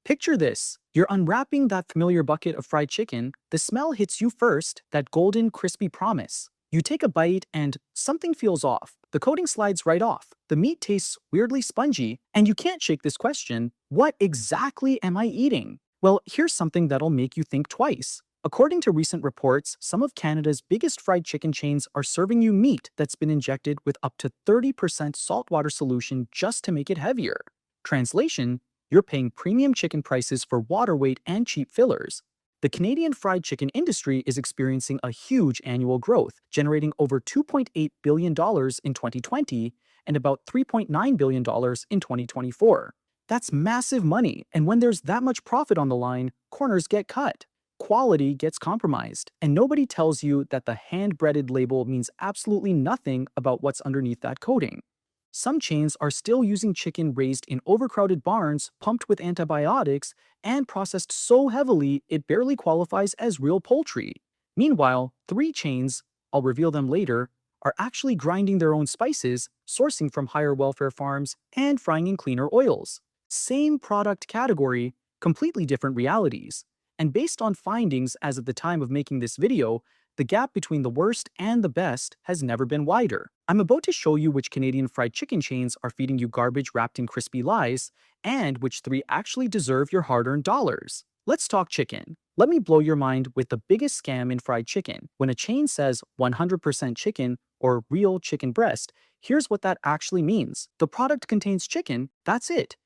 Picture this. You're unwrapping that familiar bucket of fried chicken, the smell hits you first, that golden, crispy promise. You take a bite and something feels off. The coating slides right off. The meat tastes weirdly spongy, and you can't shake this question, what exactly am I eating? Well, here's something that'll make you think twice. According to recent reports, some of Canada's biggest fried chicken chains are serving you meat that's been injected with up to 30% saltwater solution just to make it heavier. Translation: you're paying premium chicken prices for water weight and cheap fillers. The Canadian fried chicken industry is experiencing a huge annual growth, generating over $2.8 billion in 2020 and about $3.9 billion in 2024. That's massive money, and when there's that much profit on the line, corners get cut. Quality gets compromised, and nobody tells you that the hand-breaded label means absolutely nothing about what's underneath that coating. Some chains are still using chicken raised in overcrowded barns, pumped with antibiotics, and processed so heavily it barely qualifies as real poultry. Meanwhile, three chains, I'll reveal them later, are actually grinding their own spices, sourcing from higher welfare farms, and frying in cleaner oils. Same product category, completely different realities. And based on findings as of the time of making this video, the gap between the worst and the best has never been wider. I'm about to show you which Canadian fried chicken chains are feeding you garbage wrapped in crispy lies, and which three actually deserve your hard-earned dollars. Let's talk chicken. Let me blow your mind with the biggest scam in fried chicken. When a chain says 100% chicken or real chicken breast, here's what that actually means. The product contains chicken, that's it.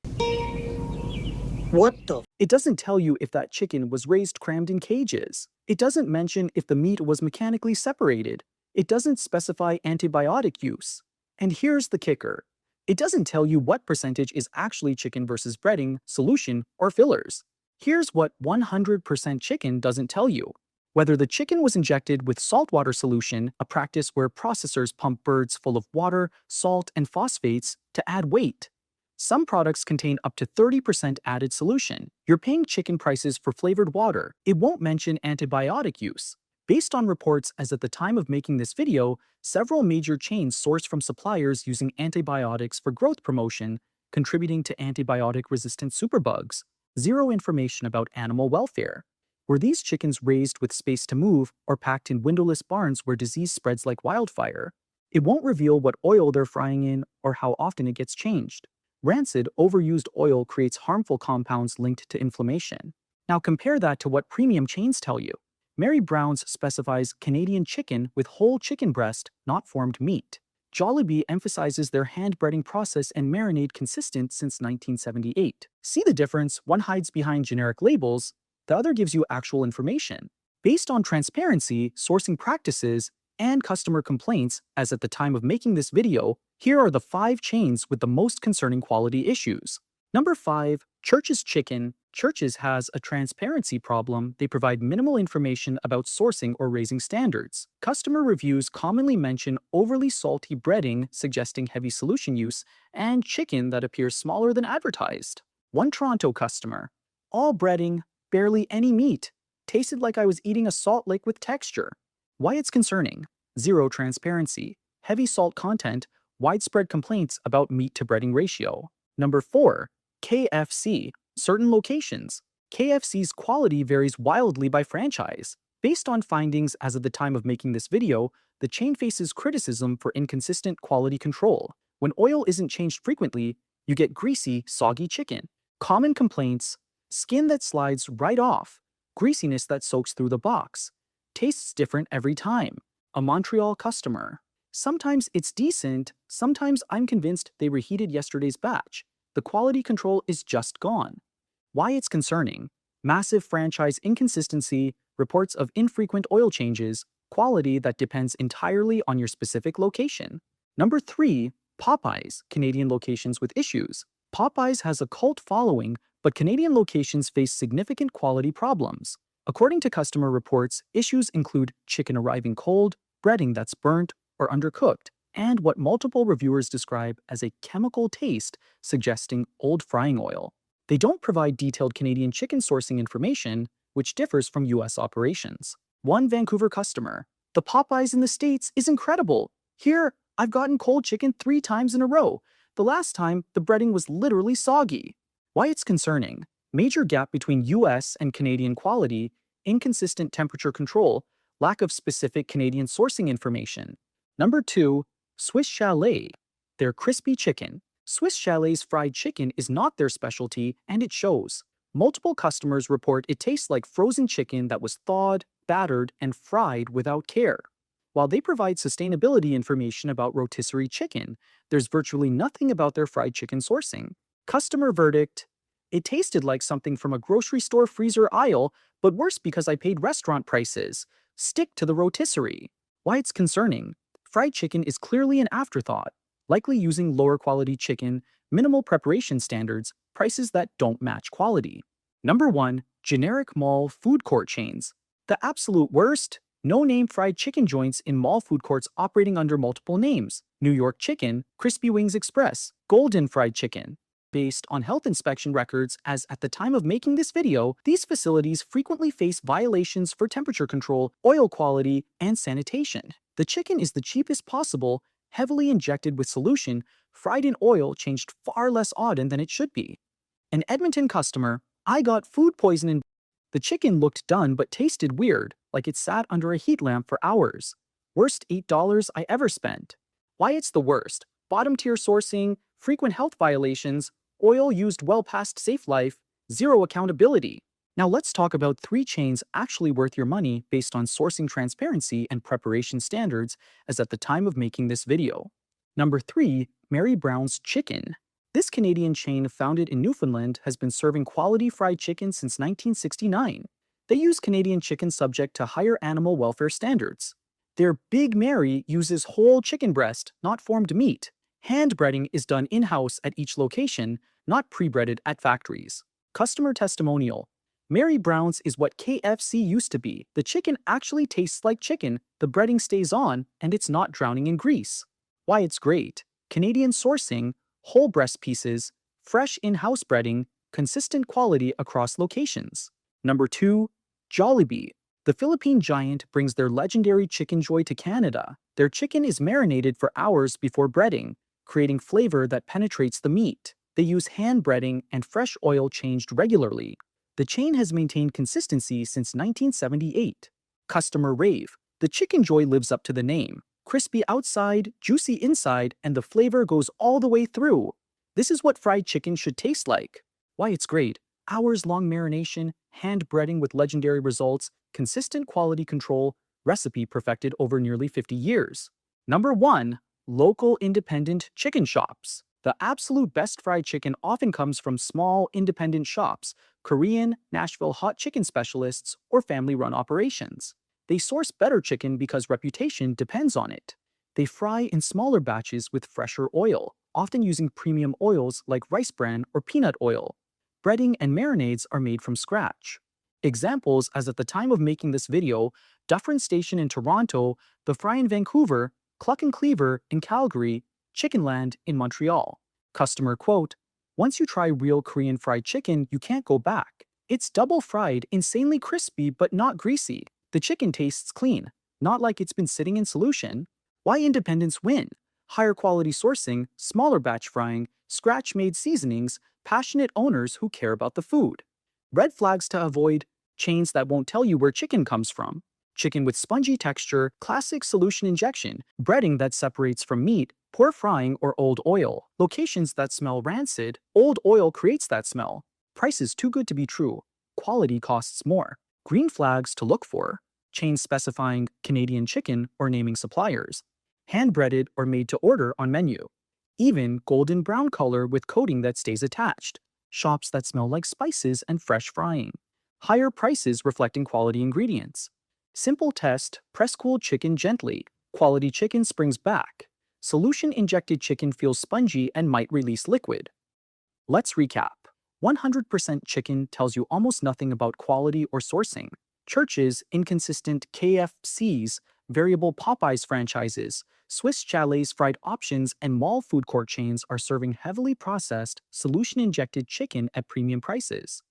What the? It doesn't tell you if that chicken was raised crammed in cages. It doesn't mention if the meat was mechanically separated. It doesn't specify antibiotic use. And here's the kicker. It doesn't tell you what percentage is actually chicken versus breading, solution, or fillers. Here's what 100% chicken doesn't tell you. Whether the chicken was injected with saltwater solution, a practice where processors pump birds full of water, salt, and phosphates to add weight. Some products contain up to 30% added solution. You're paying chicken prices for flavored water. It won't mention antibiotic use. Based on reports as at the time of making this video, several major chains sourced from suppliers using antibiotics for growth promotion, contributing to antibiotic-resistant superbugs. Zero information about animal welfare. Were these chickens raised with space to move or packed in windowless barns where disease spreads like wildfire? It won't reveal what oil they're frying in or how often it gets changed. Rancid, overused oil creates harmful compounds linked to inflammation. Now compare that to what premium chains tell you. Mary Brown's specifies Canadian chicken with whole chicken breast, not formed meat. Jollibee emphasizes their hand-breading process and marinade consistent since 1978. See the difference? One hides behind generic labels, the other gives you actual information. Based on transparency, sourcing practices, and customer complaints, as at the time of making this video, here are the 5 chains with the most concerning quality issues. Number 5, Church's Chicken. Church's has a transparency problem. They provide minimal information about sourcing or raising standards. Customer reviews commonly mention overly salty breading, suggesting heavy solution use, and chicken that appears smaller than advertised. One Toronto customer. All breading, barely any meat. Tasted like I was eating a salt lake with texture. Why it's concerning? Zero transparency. Heavy salt content. Widespread complaints about meat to breading ratio. Number 4, KFC. Certain locations. KFC's quality varies wildly by franchise. Based on findings as of the time of making this video, the chain faces criticism for inconsistent quality control. When oil isn't changed frequently, you get greasy, soggy chicken. Common complaints: skin that slides right off, greasiness that soaks through the box, tastes different every time. A Montreal customer. Sometimes it's decent, sometimes I'm convinced they reheated yesterday's batch. The quality control is just gone. Why it's concerning? Massive franchise inconsistency, reports of infrequent oil changes, quality that depends entirely on your specific location. Number 3, Popeyes, Canadian locations with issues. Popeyes has a cult following, but Canadian locations face significant quality problems. According to customer reports, issues include chicken arriving cold, breading that's burnt or undercooked, and what multiple reviewers describe as a chemical taste suggesting old frying oil. They don't provide detailed Canadian chicken sourcing information, which differs from US operations. One Vancouver customer. The Popeyes in the States is incredible. Here, I've gotten cold chicken 3 times in a row. The last time, the breading was literally soggy. Why it's concerning? Major gap between US and Canadian quality, inconsistent temperature control, lack of specific Canadian sourcing information. Number 2, Swiss Chalet. Their crispy chicken. Swiss Chalet's fried chicken is not their specialty, and it shows. Multiple customers report it tastes like frozen chicken that was thawed, battered, and fried without care. While they provide sustainability information about rotisserie chicken, there's virtually nothing about their fried chicken sourcing. Customer verdict: it tasted like something from a grocery store freezer aisle, but worse because I paid restaurant prices. Stick to the rotisserie. Why it's concerning: fried chicken is clearly an afterthought, likely using lower quality chicken, minimal preparation standards, prices that don't match quality. Number 1, generic mall food court chains. The absolute worst: no-name fried chicken joints in mall food courts operating under multiple names. New York Chicken, Crispy Wings Express, Golden Fried Chicken. Based on health inspection records, as at the time of making this video, these facilities frequently face violations for temperature control, oil quality, and sanitation. The chicken is the cheapest possible, heavily injected with solution, fried in oil changed far less often than it should be. An Edmonton customer: I got food poisoning. The chicken looked done but tasted weird, like it sat under a heat lamp for hours. Worst $8 I ever spent. Why it's the worst: bottom tier sourcing, frequent health violations, oil used well past safe life, zero accountability. Now let's talk about 3 chains actually worth your money based on sourcing transparency and preparation standards as at the time of making this video. Number 3, Mary Brown's Chicken. This Canadian chain, founded in Newfoundland, has been serving quality fried chicken since 1969. They use Canadian chicken subject to higher animal welfare standards. Their Big Mary uses whole chicken breast, not formed meat. Hand breading is done in-house at each location, not pre-breaded at factories. Customer testimonial: Mary Brown's is what KFC used to be. The chicken actually tastes like chicken, the breading stays on, and it's not drowning in grease. Why it's great: Canadian sourcing, whole breast pieces, fresh in-house breading, consistent quality across locations. Number 2, Jollibee. The Philippine giant brings their legendary chicken joy to Canada. Their chicken is marinated for hours before breading, creating flavor that penetrates the meat. They use hand breading and fresh oil changed regularly. The chain has maintained consistency since 1978. Customer rave: the chicken joy lives up to the name. Crispy outside, juicy inside, and the flavor goes all the way through. This is what fried chicken should taste like. Why it's great: hours-long marination, hand breading with legendary results, consistent quality control, recipe perfected over nearly 50 years. Number 1, local independent chicken shops. The absolute best fried chicken often comes from small, independent shops, Korean, Nashville hot chicken specialists, or family-run operations. They source better chicken because reputation depends on it. They fry in smaller batches with fresher oil, often using premium oils like rice bran or peanut oil. Breading and marinades are made from scratch. Examples: as at the time of making this video, Dufferin Station in Toronto, The Fry in Vancouver, Cluck and Cleaver in Calgary, Chickenland in Montreal. Customer quote: once you try real Korean fried chicken, you can't go back. It's double fried, insanely crispy but not greasy. The chicken tastes clean, not like it's been sitting in solution. Why independents win: higher quality sourcing, smaller batch frying, scratch-made seasonings, passionate owners who care about the food. Red flags to avoid: chains that won't tell you where chicken comes from. Chicken with spongy texture, classic solution injection, breading that separates from meat, poor frying or old oil. Locations that smell rancid, old oil creates that smell. Prices too good to be true, quality costs more. Green flags to look for: chains specifying Canadian chicken or naming suppliers. Hand-breaded or made to order on menu. Even golden brown color with coating that stays attached. Shops that smell like spices and fresh frying. Higher prices reflecting quality ingredients. Simple test: press cool chicken gently. Quality chicken springs back. Solution-injected chicken feels spongy and might release liquid. Let's recap. 100% chicken tells you almost nothing about quality or sourcing. Churches, inconsistent KFCs, variable Popeyes franchises, Swiss Chalet's fried options, and mall food court chains are serving heavily processed, solution-injected chicken at premium prices.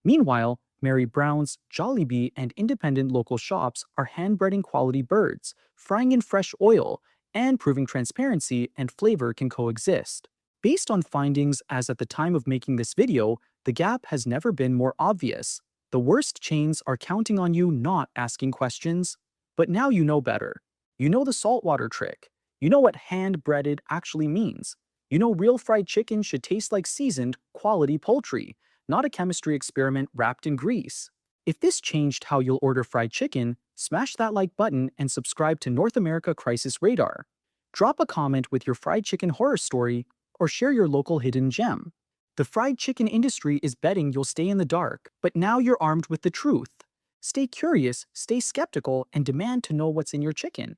Meanwhile, Mary Brown's, Jollibee, and independent local shops are hand-breading quality birds, frying in fresh oil, and proving transparency and flavor can coexist. Based on findings as at the time of making this video, The gap has never been more obvious. The worst chains are counting on you not asking questions. But now you know better. You know the saltwater trick. You know what hand-breaded actually means. You know real fried chicken should taste like seasoned, quality poultry, not a chemistry experiment wrapped in grease. If this changed how you'll order fried chicken, smash that like button and subscribe to North America Crisis Radar. Drop a comment with your fried chicken horror story or share your local hidden gem. The fried chicken industry is betting you'll stay in the dark, but now you're armed with the truth. Stay curious, stay skeptical, and demand to know what's in your chicken.